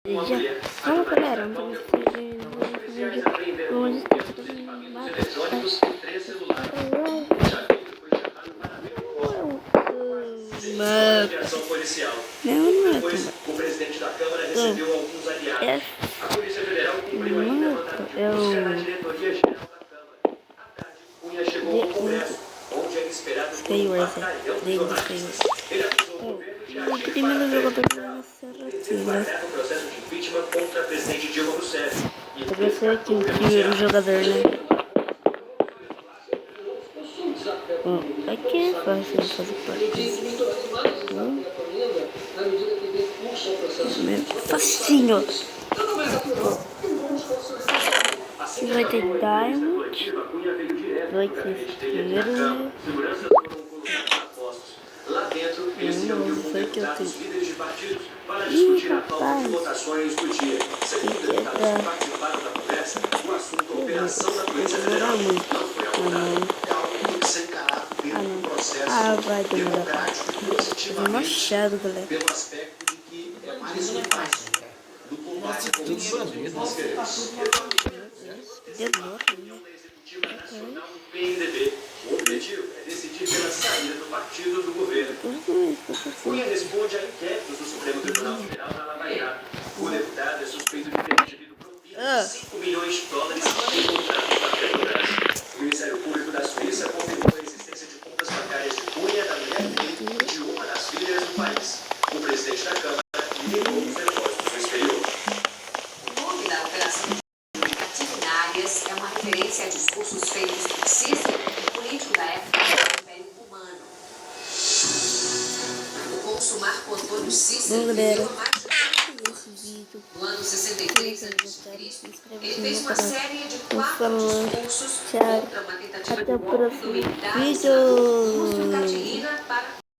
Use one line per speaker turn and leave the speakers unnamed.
Já. Vamos, galera, vamos fazer vídeo. Vamos
Operação policial. O presidente da Câmara recebeu alguns aliados. A Polícia Federal cumpriu ainda mandamentos da diretoria-geral da Câmara. À tarde, Cunha chegou ao Congresso, onde era esperado por um batalhão de jornalistas. Ele acusou o governo de agir para enquadrar o processo de impeachment contra a presidente Dilma Rousseff.
eu sei que o primeiro jogador, né? Aqui é fácil de fazer parte. Facinho. Vai ter Diamond. Vai ter primeiro.
Lá dentro, eles se reuniu com deputados líderes de partidos para discutir a pauta de votações do dia. Segundo deputados que participaram da conversa, o assunto Operação da Polícia Federal não foi abordado. É algo que tem que ser encarado pelo processo democrático positivamente, pelo aspecto de que é mais um passo do combate à corrupção nos queremos. Executiva Nacional do PMDB. O objetivo é decidir pela saída do partido do governo. Cunha responde a inquéritos do Supremo Tribunal Federal na Lava Jato. O deputado é suspeito de ter recebido propina de $5 milhões em contratos da Petrobras. O Ministério Público da Suíça confirmou a existência de contas bancárias de Cunha, da mulher dele e de uma das filhas do país. O presidente da Câmara negou os depósitos no exterior.
O nome da operação é uma referência a discursos feitos por Cícero, político da época do Império Romano. O consul Marco Antônio Cícero viveu há mais de 100 anos. No ano 63 a.C., ele fez uma série de 4 discursos contra uma tentativa de golpe militar Lúcio Catilina para